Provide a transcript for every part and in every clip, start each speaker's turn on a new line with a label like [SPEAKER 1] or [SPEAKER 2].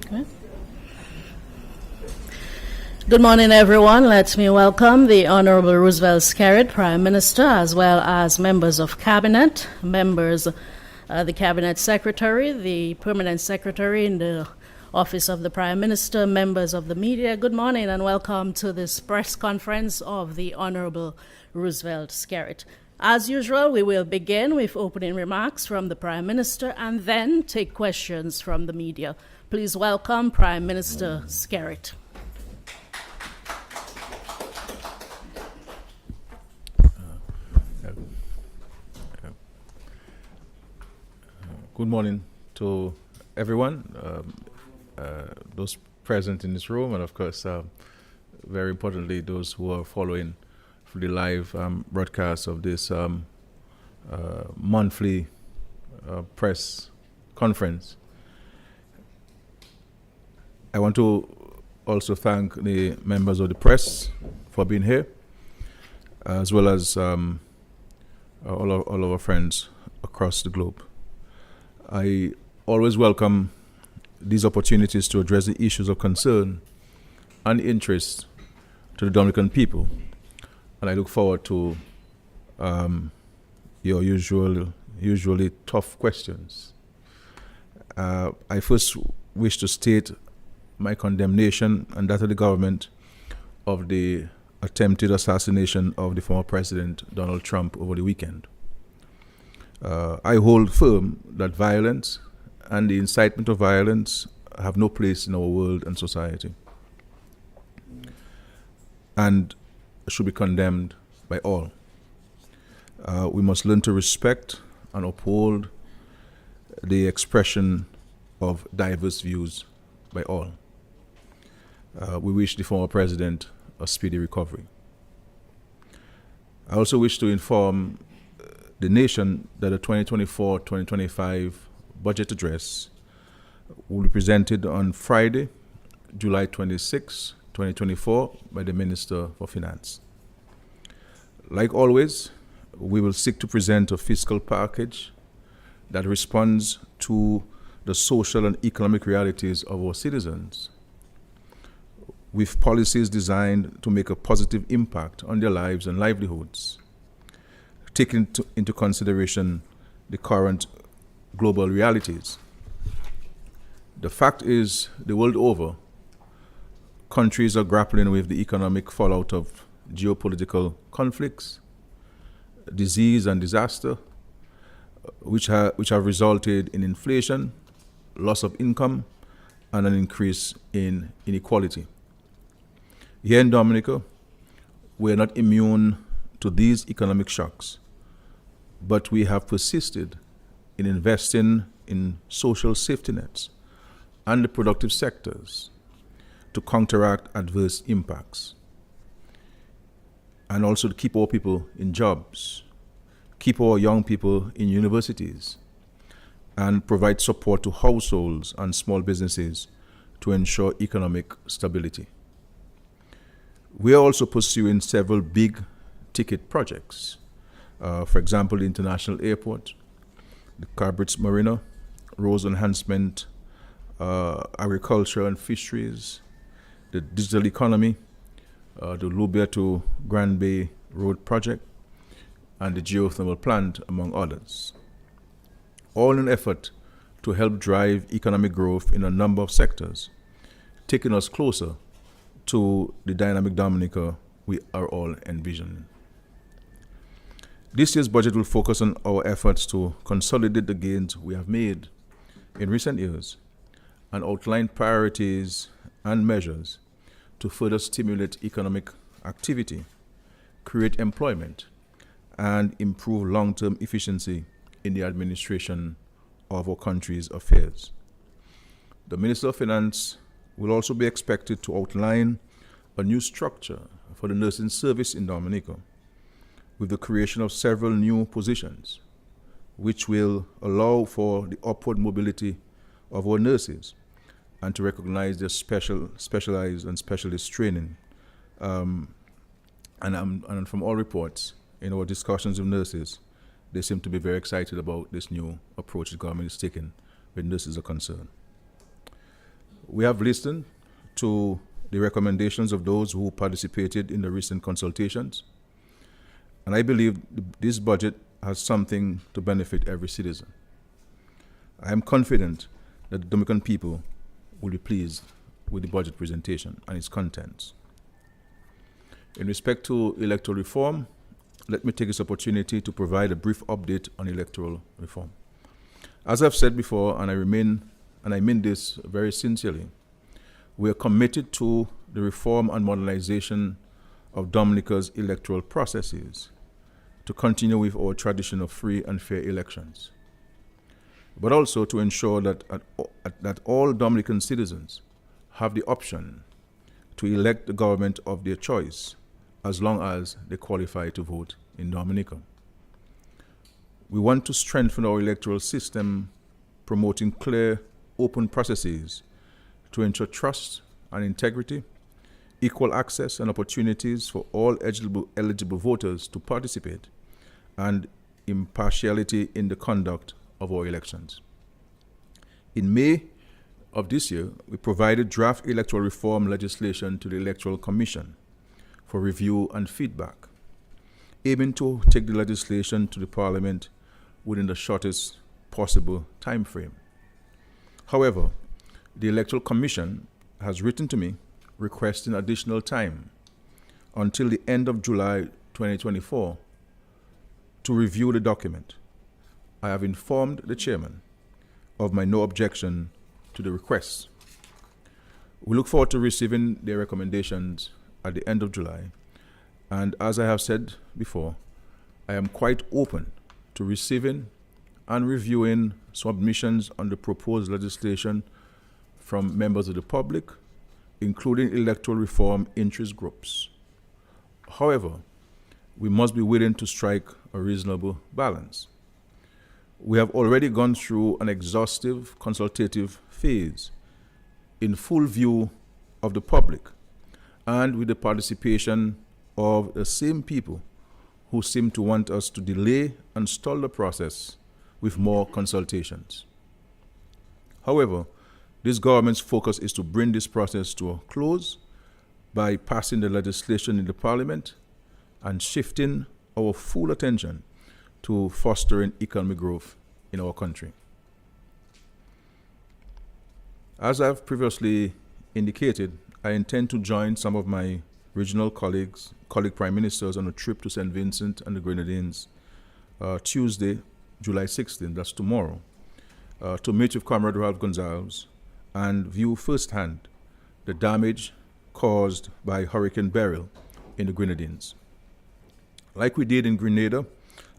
[SPEAKER 1] Okay. Good morning, everyone. Let me welcome the Honorable Roosevelt Skerrit, Prime Minister, as well as members of Cabinet, the Cabinet Secretary, the Permanent Secretary in the Office of the Prime Minister, members of the media. Good morning and welcome to this press conference of the Honorable Roosevelt Skerrit. As usual, we will begin with opening remarks from the Prime Minister and then take questions from the media. Please welcome Prime Minister Skerrit.
[SPEAKER 2] Good morning to everyone, those present in this room, and of course, very importantly, those who are following the live broadcast of this monthly press conference. I want to also thank the members of the press for being here, as well as all of our friends across the globe. I always welcome these opportunities to address the issues of concern and interest to the Dominican people, and I look forward to your usually tough questions. I first wish to state my condemnation and that of the government of the attempted assassination of the former President Donald Trump over the weekend. I hold firm that violence and the incitement of violence have no place in our world and society, and should be condemned by all. We must learn to respect and uphold the expression of diverse views by all. We wish the former president a speedy recovery. I also wish to inform the nation that the 2024-2025 budget address will be presented on Friday, July 26, 2024, by the Minister for Finance. Like always, we will seek to present a fiscal package that responds to the social and economic realities of our citizens, with policies designed to make a positive impact on their lives and livelihoods, taking into consideration the current global realities. The fact is, the world over, countries are grappling with the economic fallout of geopolitical conflicts, disease and disaster, which have resulted in inflation, loss of income, and an increase in inequality. Here in Dominica, we are not immune to these economic shocks, but we have persisted in investing in social safety nets and the productive sectors to counteract adverse impacts, and also to keep our people in jobs, keep our young people in universities, and provide support to households and small businesses to ensure economic stability. We are also pursuing several big-ticket projects. For example, the International Airport, the Carbridge Marina, roads enhancement, agriculture and fisheries, the digital economy, the Lubia to Grand Bay Road project, and the geothermal plant, among others. All in an effort to help drive economic growth in a number of sectors, taking us closer to the dynamic Dominica we are all envisioning. This year's budget will focus on our efforts to consolidate the gains we have made in recent years and outline priorities and measures to further stimulate economic activity, create employment, and improve long-term efficiency in the administration of our country's affairs. The Minister of Finance will also be expected to outline a new structure for the nursing service in Dominica, with the creation of several new positions, which will allow for the upward mobility of our nurses and to recognize their specialized and specialist training. And from all reports in our discussions with nurses, they seem to be very excited about this new approach the government is taking when nurses are concerned. We have listened to the recommendations of those who participated in the recent consultations, and I believe this budget has something to benefit every citizen. I am confident that the Dominican people will be pleased with the budget presentation and its contents. In respect to electoral reform, let me take this opportunity to provide a brief update on electoral reform. As I've said before, and I mean this very sincerely, we are committed to the reform and modernization of Dominica's electoral processes to continue with our tradition of free and fair elections, but also to ensure that all Dominican citizens have the option to elect the government of their choice as long as they qualify to vote in Dominica. We want to strengthen our electoral system, promoting clear, open processes to ensure trust and integrity, equal access and opportunities for all eligible voters to participate, and impartiality in the conduct of our elections. In May of this year, we provided draft electoral reform legislation to the Electoral Commission for review and feedback, aiming to take the legislation to the Parliament within the shortest possible time frame. However, the Electoral Commission has written to me requesting additional time until the end of July 2024 to review the document. I have informed the chairman of my no objection to the request. We look forward to receiving their recommendations at the end of July, and as I have said before, I am quite open to receiving and reviewing submissions on the proposed legislation from members of the public, including electoral reform interest groups. However, we must be willing to strike a reasonable balance. We have already gone through an exhaustive consultative phase in full view of the public and with the participation of the same people who seem to want us to delay and stall the process with more consultations. However, this government's focus is to bring this process to a close by passing the legislation in the Parliament and shifting our full attention to fostering economic growth in our country. As I've previously indicated, I intend to join some of my regional colleague prime ministers on a trip to St. Vincent and the Grenadines Tuesday, July 16th, that's tomorrow, to meet with Comrade Ralph Gonzalez and view firsthand the damage caused by Hurricane Beryl in the Grenadines. Like we did in Grenada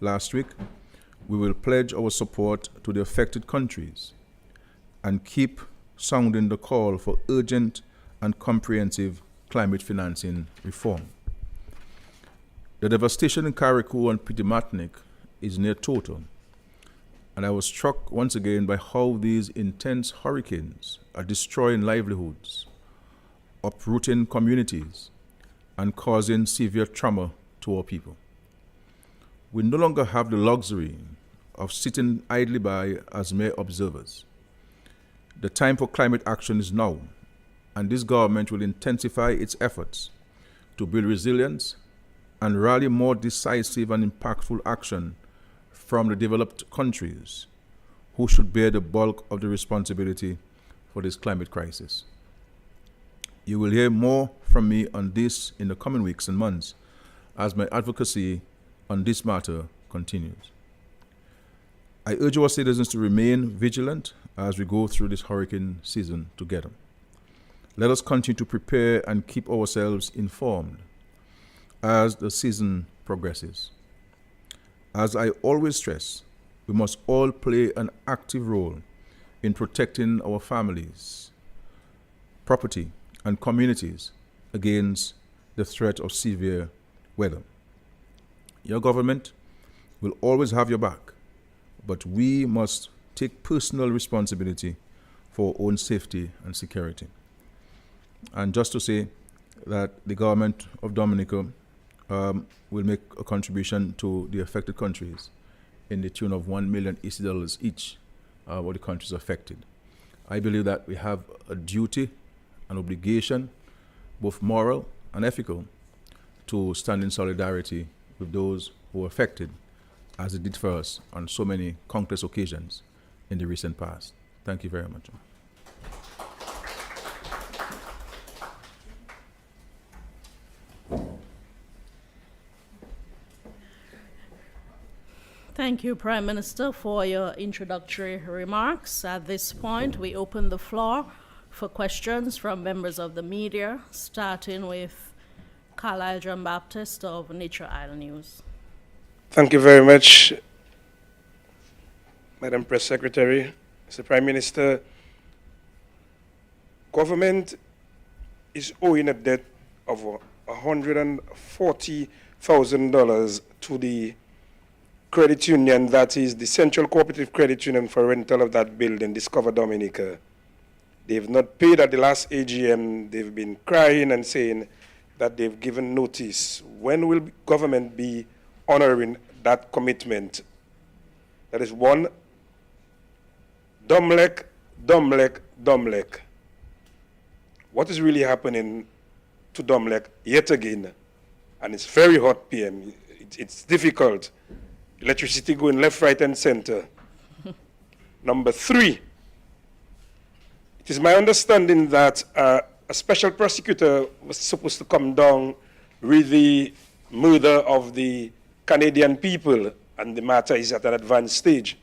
[SPEAKER 2] last week, we will pledge our support to the affected countries and keep sounding the call for urgent and comprehensive climate financing reform. The devastation in Carriacou and Petit Martinique is near total, and I was struck once again by how these intense hurricanes are destroying livelihoods, uprooting communities, and causing severe trauma to our people. We no longer have the luxury of sitting idly by as mere observers. The time for climate action is now, and this government will intensify its efforts to build resilience and rally more decisive and impactful action from the developed countries who should bear the bulk of the responsibility for this climate crisis. You will hear more from me on this in the coming weeks and months as my advocacy on this matter continues. I urge our citizens to remain vigilant as we go through this hurricane season together. Let us continue to prepare and keep ourselves informed as the season progresses. As I always stress, we must all play an active role in protecting our families, property, and communities against the threat of severe weather. Your government will always have your back, but we must take personal responsibility for our own safety and security. And just to say that the government of Dominica will make a contribution to the affected countries in the tune of $1 million each, of the countries affected. I believe that we have a duty, an obligation, both moral and ethical, to stand in solidarity with those who were affected, as it did for us on so many countless occasions in the recent past. Thank you very much.
[SPEAKER 1] Thank you, Prime Minister, for your introductory remarks. At this point, we open the floor for questions from members of the media, starting with Carlisle John Baptist of Nature Isle News.
[SPEAKER 3] Thank you very much, Madam Press Secretary. Mr. Prime Minister, government is owing a debt of $140,000 to the credit union, that is the Central Cooperative Credit Union, for rental of that building, Discover Dominica. They've not paid at the last AGM. They've been crying and saying that they've given notice. When will government be honoring that commitment? That is one. Domlec. What is really happening to Domlec yet again? And it's very hot, PM. It's difficult. Electricity going left, right, and center. Number 3, it is my understanding that a special prosecutor was supposed to come down with the murder of the Canadian people, and the matter is at an advanced stage.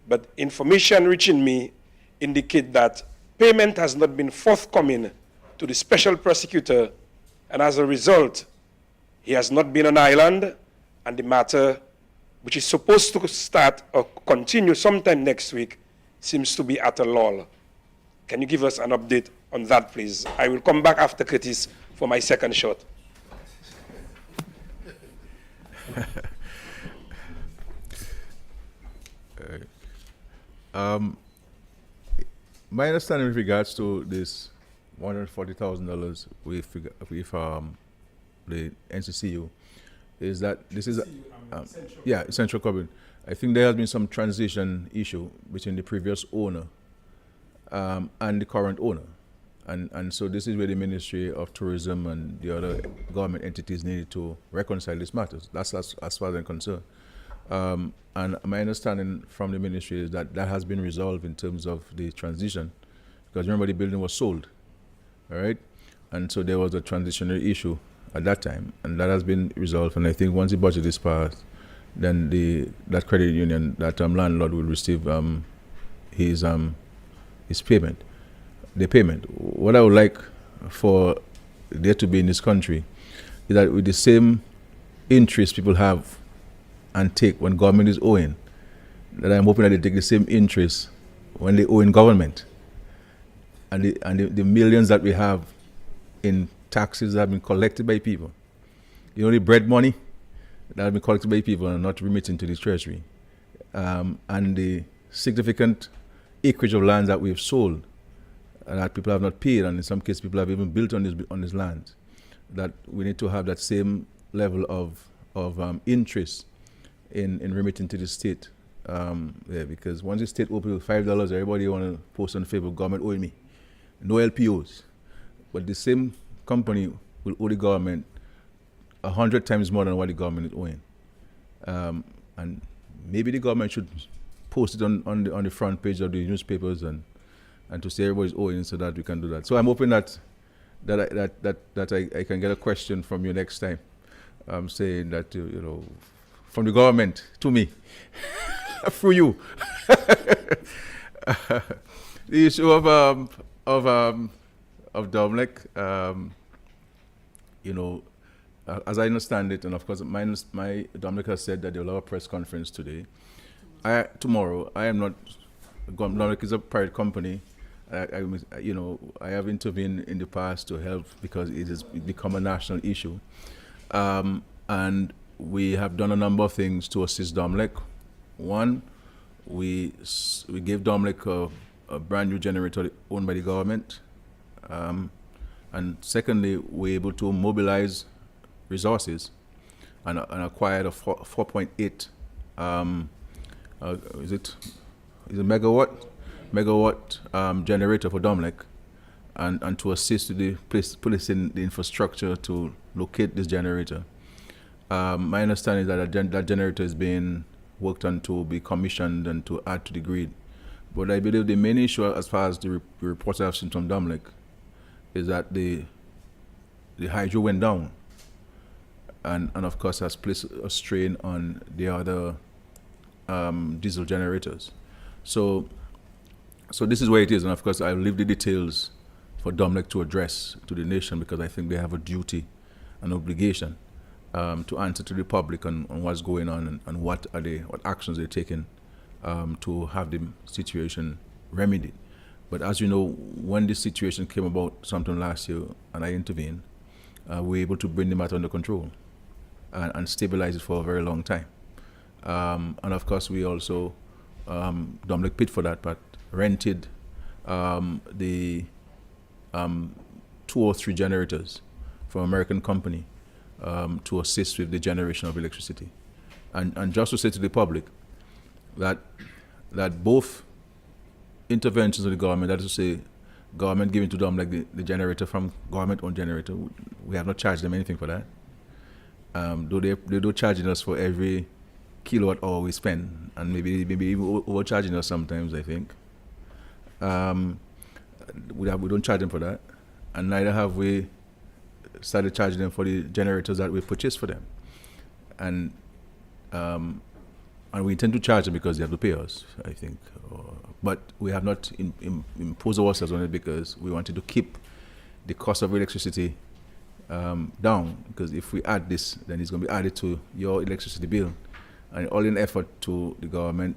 [SPEAKER 3] But information reaching me indicate that payment has not been forthcoming to the special prosecutor, and as a result, he has not been on island, and the matter, which is supposed to start or continue sometime next week, seems to be at a lull. Can you give us an update on that, please? I will come back after Curtis for my second shot.
[SPEAKER 2] My understanding with regards to this $140,000 with the NCCU is that this is Central Cooperative. I think there has been some transition issue between the previous owner and the current owner, and so this is where the Ministry of Tourism and the other government entities needed to reconcile these matters. That's as far as I'm concerned. And my understanding from the ministry is that that has been resolved in terms of the transition, because remember the building was sold, all right, and so there was a transitionary issue at that time, and that has been resolved. And I think once the budget is passed, then that credit union, that landlord will receive his payment, the payment. What I would like for there to be in this country is that with the same interest people have and take when government is owing, that I'm hoping that they take the same interest when they owe in government. And the millions that we have in taxes that have been collected by people, the bread money that have been collected by people and not remitting to the treasury, and the significant acreage of lands that we've sold that people have not paid, and in some cases people have even built on this land, that we need to have that same level of interest in remitting to the state, because once the state opens with $5, everybody want to post on favor, government owing me, no LPOs, but the same company will owe the government 100 times more than what the government is owing, and maybe the government should post it on the front page of the newspapers and to say everybody's owing, so that we can do that. So I'm hoping that I can get a question from you next time, saying that from the government to me, through you. The issue of Domlec, as I understand it, and of course, my Dominica said that they will have a press conference today. Tomorrow, I am not. Domlec is a private company. I have intervened in the past to help because it has become a national issue, and we have done a number of things to assist Domlec. One, we gave Domlec a brand new generator owned by the government, and secondly, we're able to mobilize resources and acquired a 4.8 is it megawatt megawatt generator for Domlec, and to assist with the placing the infrastructure to locate this generator. My understanding is that that generator is being worked on to be commissioned and to add to the grid. But I believe the main issue, as far as the reports I've seen from Domlec, is that the hydro went down, and of course has placed a strain on the other diesel generators. So this is where it is, and of course I'll leave the details for Domlec to address to the nation, because I think they have a duty, an obligation to answer to the public on what's going on and what actions they're taking to have the situation remedied. But as you know, when this situation came about sometime last year and I intervened, we were able to bring the matter under control and stabilize it for a very long time. And of course, we also, Domlec paid for that, but rented the 2 or 3 generators from an American company to assist with the generation of electricity. And just to say to the public that both interventions of the government, that is to say, government giving to them like the generator from government-owned generator, we have not charged them anything for that. Though they do charging us for every kilowatt hour we spend, and maybe even overcharging us sometimes, I think. We don't charge them for that, and neither have we started charging them for the generators that we purchased for them. And we intend to charge them because they have to pay us, I think. But we have not imposed ourselves on it because we wanted to keep the cost of electricity down, because if we add this, then it's going to be added to your electricity bill, and all in effort to the government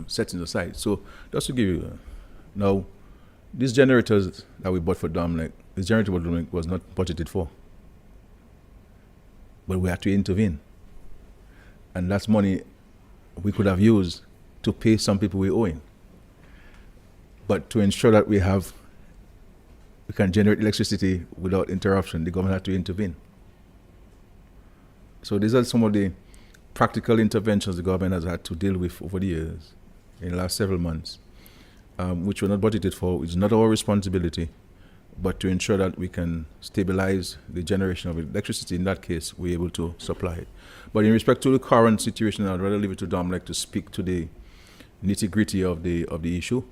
[SPEAKER 2] setting aside. So just to give you, now, these generators that we bought for Domlec, this generator for Domlec was not budgeted for, but we had to intervene. And that's money we could have used to pay some people we're owing. But to ensure that we can generate electricity without interruption, the government had to intervene. So these are some of the practical interventions the government has had to deal with over the years, in the last several months, which were not budgeted for, which is not our responsibility, but to ensure that we can stabilize the generation of electricity. In that case, we're able to supply it. But in respect to the current situation, I'd rather leave it to Domlec to speak to the nitty-gritty of the issue.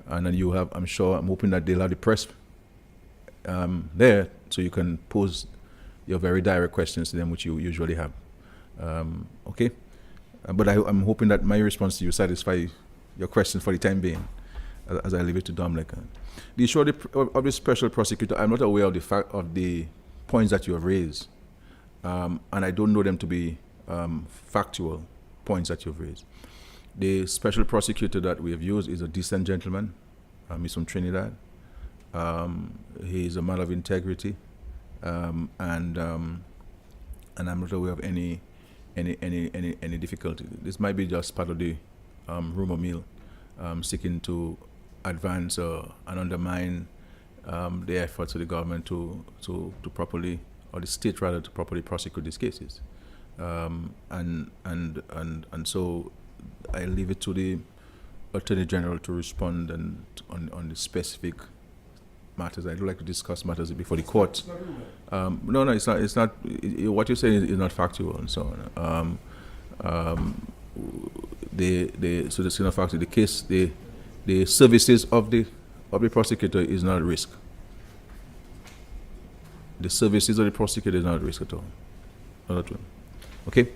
[SPEAKER 2] And then I'm hoping that they'll have the press there, so you can pose your very direct questions to them, which you usually have. Okay? But I'm hoping that my response to you satisfy your question for the time being, as I leave it to Domlec. The issue of the special prosecutor, I'm not aware of the points that you have raised, and I don't know them to be factual points that you've raised. The special prosecutor that we have used is a decent gentleman. He's from Trinidad. He is a man of integrity, and I'm not aware of any difficulty. This might be just part of the rumor mill, seeking to advance and undermine the efforts of the government to properly, or the state rather, to properly prosecute these cases. And so I leave it to the Attorney General to respond on the specific matters. I do like to discuss matters before the court. No, it's not. It's not. What you're saying is not factual and so on. So the kind of fact, the case, the services of the prosecutor is not at risk. The services of the prosecutor is not at risk at all. Not at all. Okay.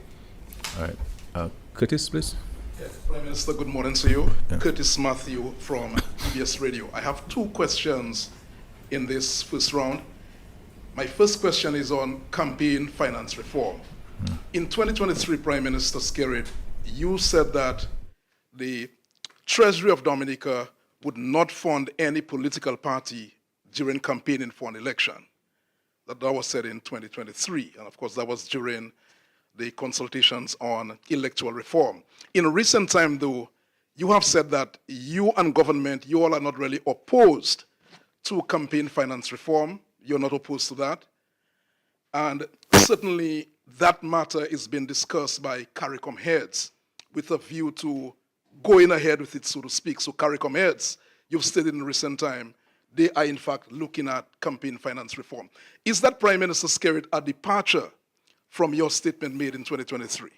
[SPEAKER 2] All right. Curtis, please.
[SPEAKER 4] Yes, Prime Minister, good morning to you.
[SPEAKER 2] Yeah.
[SPEAKER 4] Curtis Matthew from EBS Radio. I have 2 questions in this first round. My first question is on campaign finance reform. In 2023, Prime Minister Skerrit, you said that the Treasury of Dominica would not fund any political party during campaigning for an election. That was said in 2023, and of course that was during the consultations on electoral reform. In recent time, though, you have said that you and government, you all are not really opposed to campaign finance reform. You're not opposed to that. And certainly that matter is being discussed by CARICOM heads with a view to going ahead with it, so to speak. So CARICOM heads, you've stated in recent time, they are in fact looking at campaign finance reform. Is that, Prime Minister Skerrit, a departure from your statement made in 2023?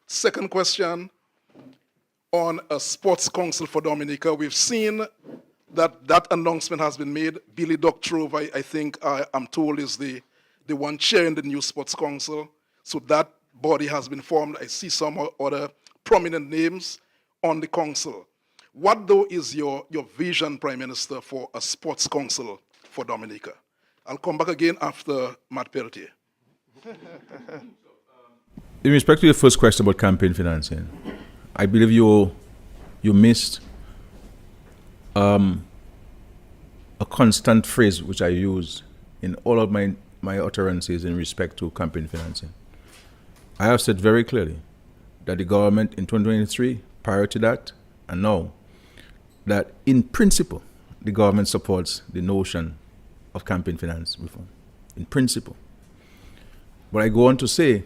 [SPEAKER 4] Second question, on a sports council for Dominica, we've seen that announcement has been made. Billy Doctrove, I think I'm told, is the one chairing the new sports council. So that body has been formed. I see some other prominent names on the council. What, though, is your vision, Prime Minister, for a sports council for Dominica? I'll come back again after Matt Peltier.
[SPEAKER 2] In respect to your first question about campaign financing, I believe you missed a constant phrase which I use in all of my utterances in respect to campaign financing. I have said very clearly that the government in 2023, prior to that, and now, that in principle, the government supports the notion of campaign finance reform. In principle. But I go on to say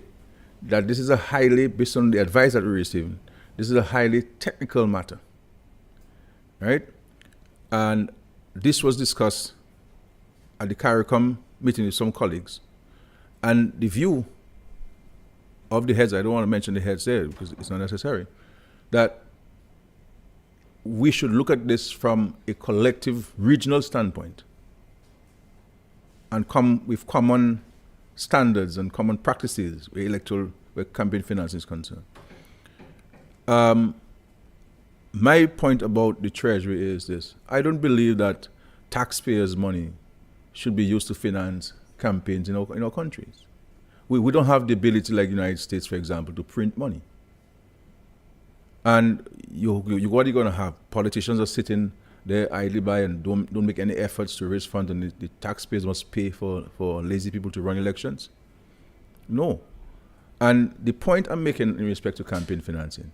[SPEAKER 2] that this is a highly, based on the advice that we received, this is a highly technical matter, right? And this was discussed at the CARICOM meeting with some colleagues. And the view of the heads, I don't want to mention the heads there because it's not necessary, that we should look at this from a collective regional standpoint and come with common standards and common practices where campaign finance is concerned. My point about the Treasury is this. I don't believe that taxpayers' money should be used to finance campaigns in our countries. We don't have the ability, like the United States, for example, to print money. And what are you going to have? Politicians are sitting there idly by and don't make any efforts to raise funds, and the taxpayers must pay for lazy people to run elections? No. And the point I'm making in respect to campaign financing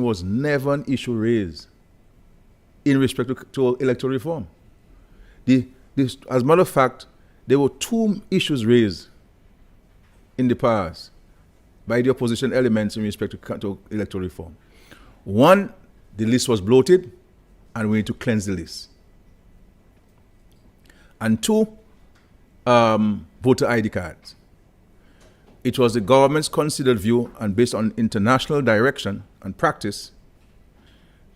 [SPEAKER 2] was never an issue raised in respect to electoral reform. As a matter of fact, there were two issues raised in the past by the opposition elements in respect to electoral reform. One, the list was bloated, and we need to cleanse the list. And two, voter ID cards. It was the government's considered view, and based on international direction and practice,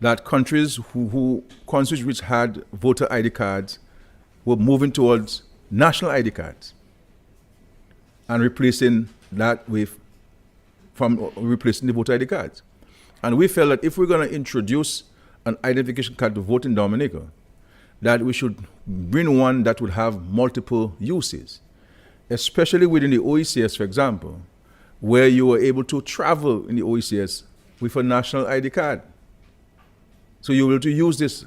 [SPEAKER 2] that countries which had voter ID cards were moving towards national ID cards and replacing the voter ID cards. And we felt that if we're going to introduce an identification card to vote in Dominica, that we should bring one that would have multiple uses, especially within the OECS, for example, where you were able to travel in the OECS with a national ID card. So you're able to use this.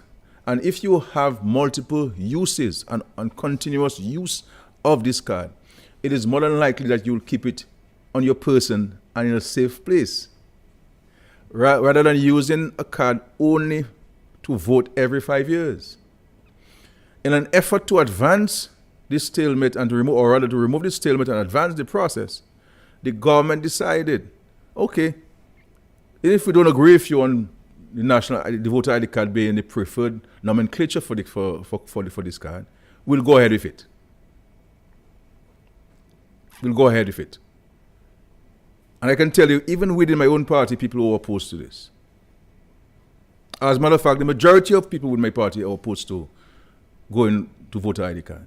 [SPEAKER 2] And if you have multiple uses and continuous use of this card, it is more than likely that you'll keep it on your person and in a safe place, rather than using a card only to vote every 5 years. In an effort to advance this stalemate and to remove this stalemate and advance the process, the government decided, okay, if we don't agree with you on the voter ID card being the preferred nomenclature for this card, we'll go ahead with it. And I can tell you, even within my own party, people who are opposed to this. As a matter of fact, the majority of people with my party are opposed to going to voter ID card.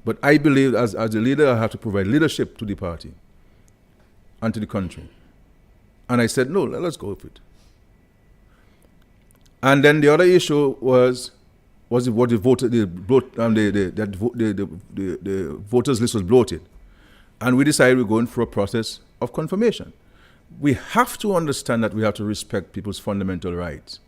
[SPEAKER 2] But I believe as a leader, I have to provide leadership to the party and to the country. And I said, no, let's go with it. And then the other issue was the voters list was bloated. And we decided we're going through a process of confirmation. We have to understand that we have to respect people's fundamental rights.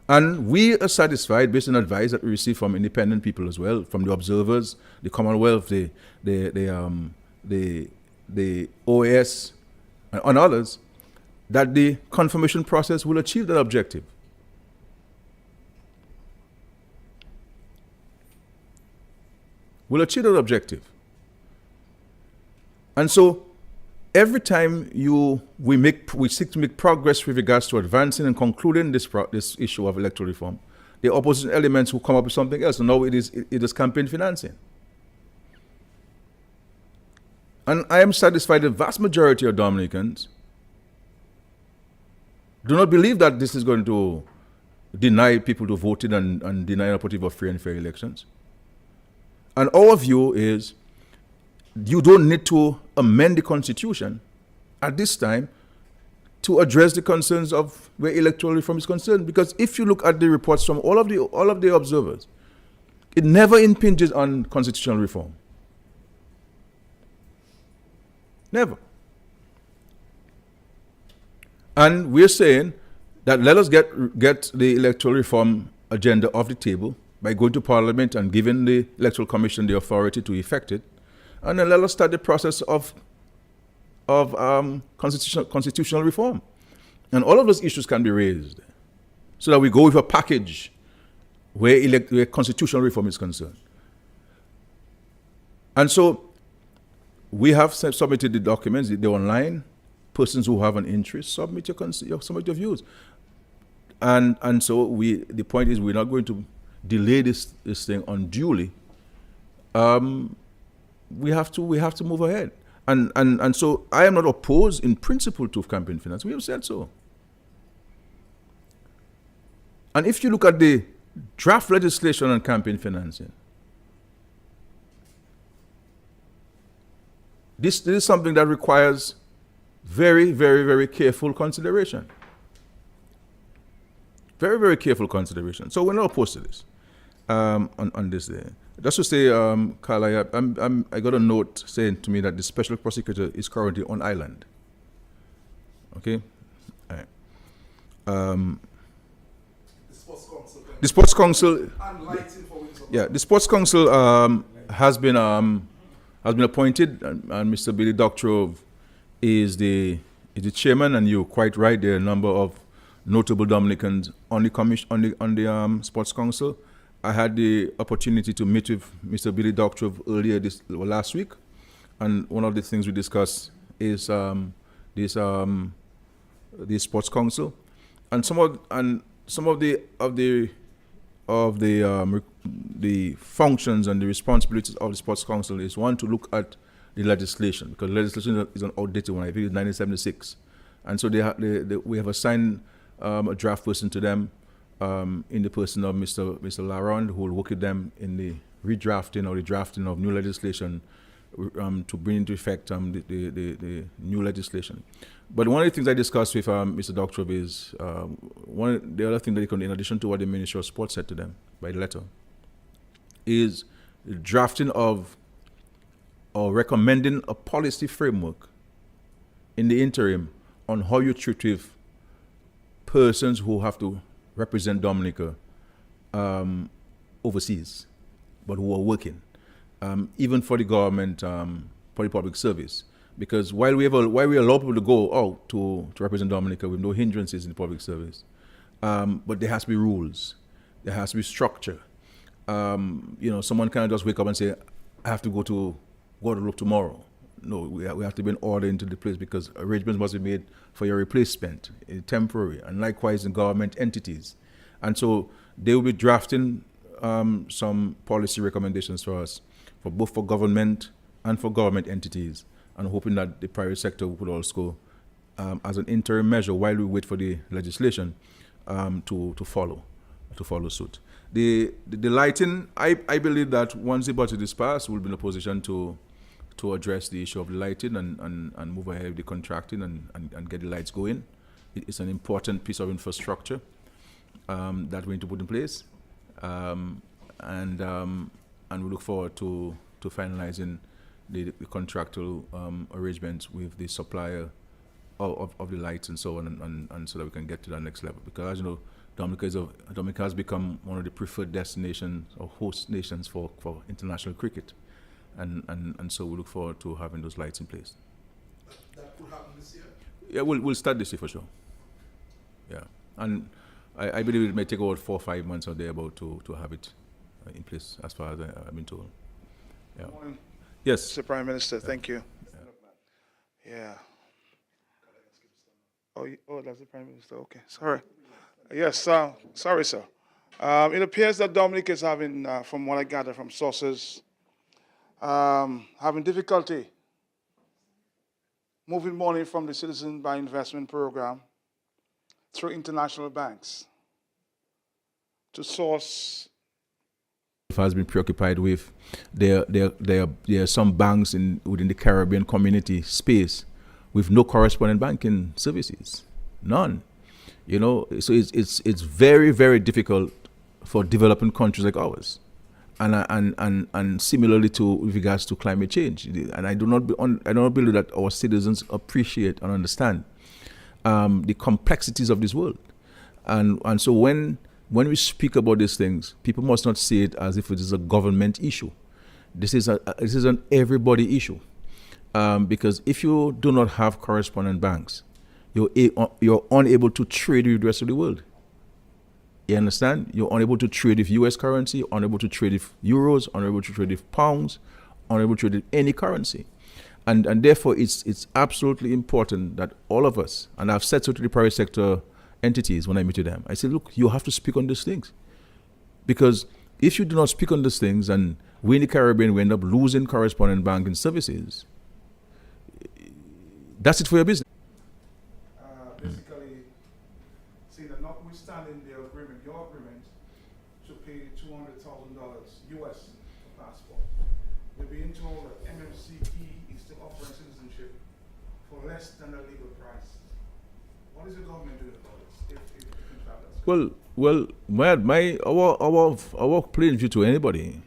[SPEAKER 2] And we are satisfied, based on advice that we receive from independent people as well, from the observers, the Commonwealth, the OAS, and others, that the confirmation process will achieve that objective. And so every time we seek to make progress with regards to advancing and concluding this issue of electoral reform, the opposition elements will come up with something else. And now it is campaign financing. And I am satisfied the vast majority of Dominicans do not believe that this is going to deny people to vote in and deny an opportunity for free and fair elections. And our view is you don't need to amend the Constitution at this time to address the concerns of where electoral reform is concerned. Because if you look at the reports from all of the observers, it never impinges on constitutional reform. Never. And we're saying that let us get the electoral reform agenda off the table by going to Parliament and giving the Electoral Commission the authority to effect it. And then let us start the process of constitutional reform. And all of those issues can be raised so that we go with a package where constitutional reform is concerned. And so we have submitted the documents, they're online. Persons who have an interest, submit your views. And so the point is we're not going to delay this thing unduly. We have to move ahead. And so I am not opposed in principle to campaign finance. We have said so. And if you look at the draft legislation on campaign financing, this is something that requires very, very, very careful consideration. Very, very careful consideration. So we're not opposed to this on this day. Just to say, Carla, I got a note saying to me that the special prosecutor is currently on island. Okay? All right. The Sports Council. Yeah, the Sports Council has been appointed, and Mr. Billy Doctrove is the chairman, and you're quite right. There are a number of notable Dominicans on the Sports Council. I had the opportunity to meet with Mr. Billy Doctrove earlier last week, and one of the things we discussed is the Sports Council, and some of the functions and the responsibilities of the Sports Council is one to look at the legislation, because legislation is an outdated one. I think it's 1976, and so we have assigned a draft person to them in the person of Mr. Larond, who will work with them in the redrafting or the drafting of new legislation to bring into effect the new legislation. But one of the things I discussed with Mr. Doctrove is the other thing that they can, in addition to what the Ministry of Sports said to them by letter, is the drafting of or recommending a policy framework in the interim on how you treat with persons who have to represent Dominica overseas, but who are working, even for the government, for the public service. Because while we allow people to go out to represent Dominica with no hindrances in the public service, but there has to be rules, there has to be structure. Someone cannot just wake up and say, I have to go to Guadeloupe tomorrow. No, we have to be in order into the place, because arrangements must be made for your replacement, temporary, and likewise in government entities. And so they will be drafting some policy recommendations for us, for both for government and for government entities, and hoping that the private sector would also, as an interim measure while we wait for the legislation, to follow suit. The lighting, I believe that once the budget is passed, we'll be in a position to address the issue of the lighting and move ahead with the contracting and get the lights going. It's an important piece of infrastructure that we need to put in place, and we look forward to finalizing the contractual arrangements with the supplier of the lights and so on, and so that we can get to that next level. Because as you know, Dominica has become one of the preferred destinations or host nations for international cricket. And so we look forward to having those lights in place.
[SPEAKER 4] That could happen this year?
[SPEAKER 2] Yeah, we'll start this year for sure. Yeah, and I believe it may take about 4 or 5 months or thereabout to have it in place, as far as I've been told. Yeah.
[SPEAKER 5] Morning,
[SPEAKER 2] Yes.
[SPEAKER 5] Mr. Prime Minister. Thank you. Yeah. Oh, that's the Prime Minister. Okay, sorry. Yes, sorry, sir. It appears that Dominic is having, from what I gather from sources, having difficulty moving money from the Citizen by Investment Program through international banks to source.
[SPEAKER 2] Has been preoccupied with. There are some banks within the Caribbean community space with no correspondent banking services, none. So it's very, very difficult for developing countries like ours, and similarly to with regards to climate change. And I do not believe that our citizens appreciate and understand the complexities of this world, and so when we speak about these things, people must not see it as if it is a government issue. This is an everybody issue, because if you do not have correspondent banks, you're unable to trade with the rest of the world. You understand? You're unable to trade with U.S. currency, unable to trade with euros, unable to trade with pounds, unable to trade with any currency. And therefore, it's absolutely important that all of us, and I've said so to the private sector entities when I meet with them, I say, look, you have to speak on these things. Because if you do not speak on these things, and we in the Caribbean, we end up losing correspondent banking services, that's it for your business.
[SPEAKER 5] Basically, see that notwithstanding your agreement to pay $200,000 US for passport, we're being told that MMCP is still offering citizenship for less than the legal price. What is the government doing about this? If in fact that's
[SPEAKER 2] Our plain view to anybody,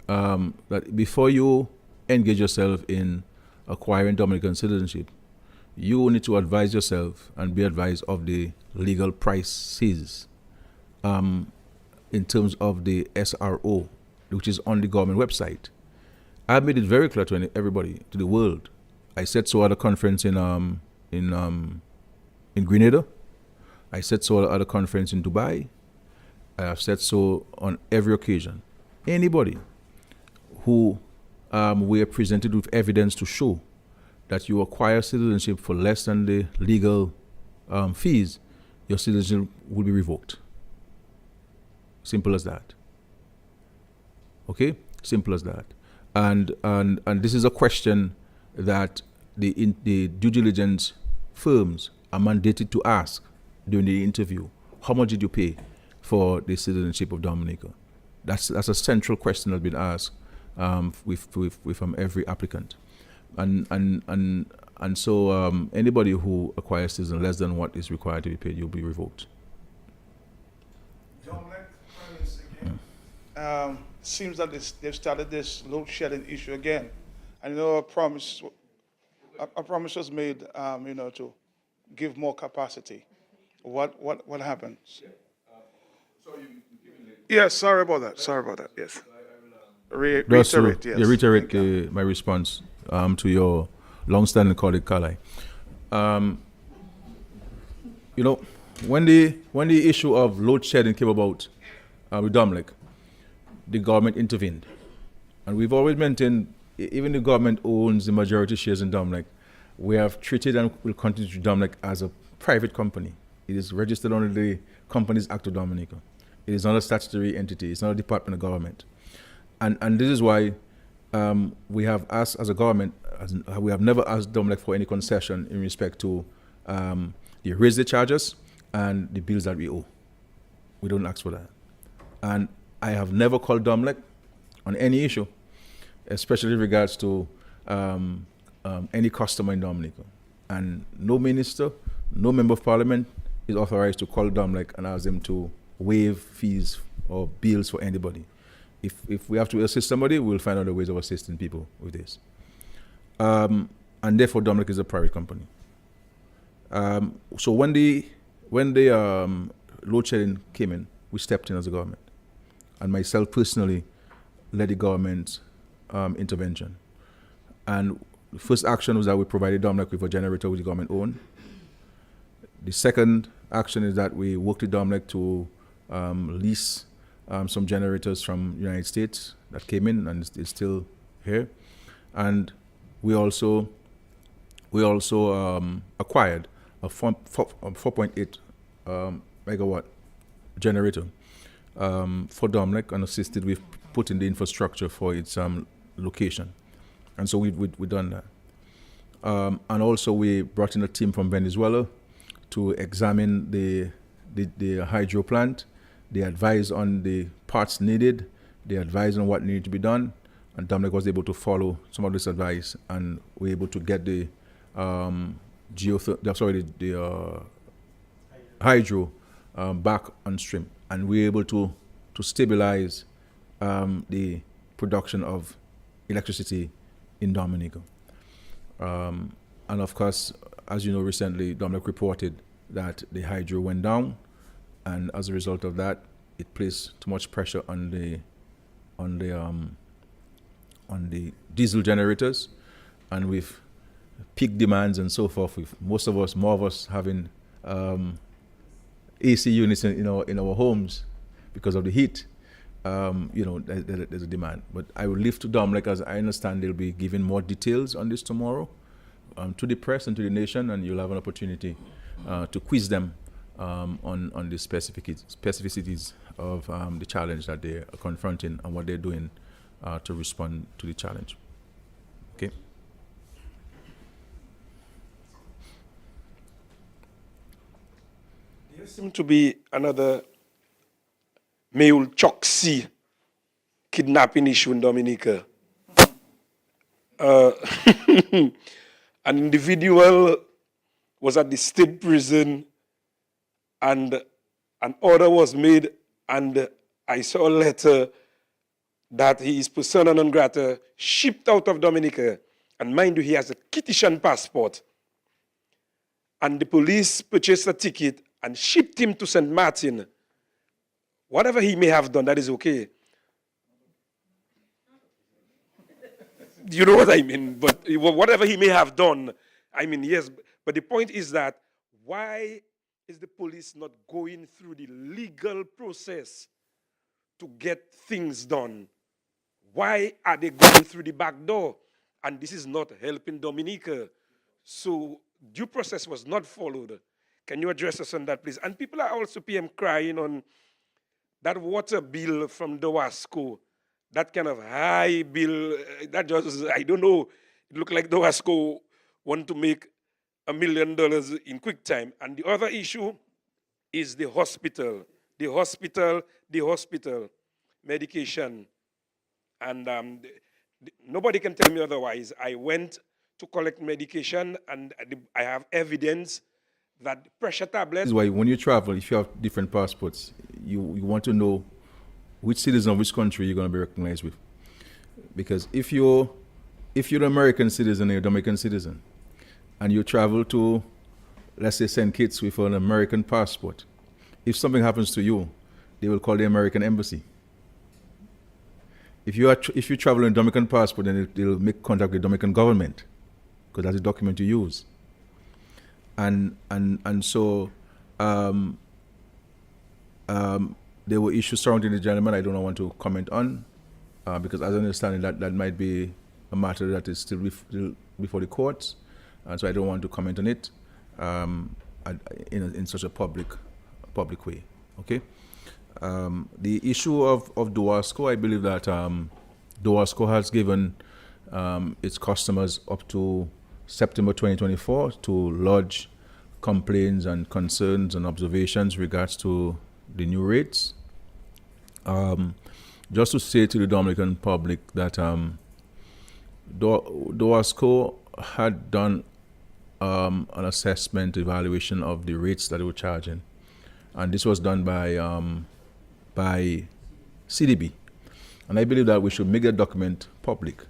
[SPEAKER 2] that before you engage yourself in acquiring Dominican citizenship, you need to advise yourself and be advised of the legal prices in terms of the SRO, which is on the government website. I made it very clear to everybody, to the world. I said so at a conference in Grenada. I said so at a conference in Dubai. I have said so on every occasion. Anybody who we are presented with evidence to show that you acquire citizenship for less than the legal fees, your citizenship will be revoked. Simple as that. Okay? Simple as that. And this is a question that the due diligence firms are mandated to ask during the interview. How much did you pay for the citizenship of Dominica? That's a central question that's been asked with every applicant. And so anybody who acquires citizenship less than what is required to be paid, you'll be revoked.
[SPEAKER 5] Seems that they've started this load shedding issue again. I know a promise was made, to give more capacity. What happened? Yes, sorry about that. Yes. Reiterate. Yes.
[SPEAKER 2] Reiterate my response to your long-standing colleague, Kalai. When the issue of load shedding came about with Dominic, the government intervened. And we've always maintained, even the government owns the majority shares in Dominic, we have treated and will continue to treat Dominic as a private company. It is registered under the Companies Act of Dominica. It is not a statutory entity. It's not a department of government. And this is why we have asked as a government, we have never asked Dominic for any concession in respect to the raise the charges and the bills that we owe. We don't ask for that. And I have never called Dominic on any issue, especially in regards to any customer in Dominica. And no minister, no member of parliament is authorized to call Dominic and ask them to waive fees or bills for anybody. If we have to assist somebody, we'll find other ways of assisting people with this. And therefore, Dominic is a private company. So when the load shedding came in, we stepped in as a government. And myself personally led the government intervention. And the first action was that we provided Dominic with a generator which the government owned. The second action is that we worked with Dominic to lease some generators from the United States that came in and it's still here. And we also we also acquired a 4.8 megawatt generator for Dominic and assisted with putting the infrastructure for its location. And so we've done that. And also we brought in a team from Venezuela to examine the hydro plant. They advised on the parts needed. They advised on what needed to be done. And Dominic was able to follow some of this advice, and we're able to get the hydro back on stream. And we're able to stabilize the production of electricity in Dominica. And of course, as you know, recently Dominic reported that the hydro went down, and as a result of that, it placed too much pressure on the diesel generators, and with peak demands and so forth, with more of us having AC units in our homes because of the heat. There's a demand. But I will leave to Dominic, as I understand they'll be giving more details on this tomorrow to the press and to the nation, and you'll have an opportunity to quiz them on the specificities of the challenge that they are confronting and what they're doing to respond to the challenge. Okay.
[SPEAKER 3] There seems to be another male Choxy kidnapping issue in Dominica. An individual was at the state prison, and an order was made, and I saw a letter that he is persona non grata, shipped out of Dominica. And mind you, he has a Kititian passport. And the police purchased a ticket and shipped him to St. Martin. Whatever he may have done, that is okay. You know what I mean? But whatever he may have done, I mean, yes. But the point is that why is the police not going through the legal process to get things done? Why are they going through the back door? And this is not helping Dominica. So due process was not followed. Can you address us on that, please? And people are also PM crying on that water bill from Dowasco, that kind of high bill, that just, I don't know, it looked like Dowasco want to make $1 million in quick time. And the other issue is the hospital, medication. And nobody can tell me otherwise. I went to collect medication, and I have evidence that pressure tablets.
[SPEAKER 2] This is why when you travel, if you have different passports, you want to know which citizen of which country you're going to be recognized with. Because if you're an American citizen or a Dominican citizen, and you travel to, let's say, St. Kitts with an American passport, if something happens to you, they will call the American embassy. If you travel in a Dominican passport, then they'll make contact with the Dominican government, because that's the document you use. And so there were issues surrounding the gentleman I don't want to comment on, because as I understand it, that might be a matter that is still before the courts, and so I don't want to comment on it in such a public way. Okay. The issue of Dowasco, I believe that Dowasco has given its customers up to September 2024 to lodge complaints and concerns and observations regards to the new rates. Just to say to the Dominican public that Dowasco had done an assessment evaluation of the rates that they were charging, and this was done by CDB. And I believe that we should make that document public,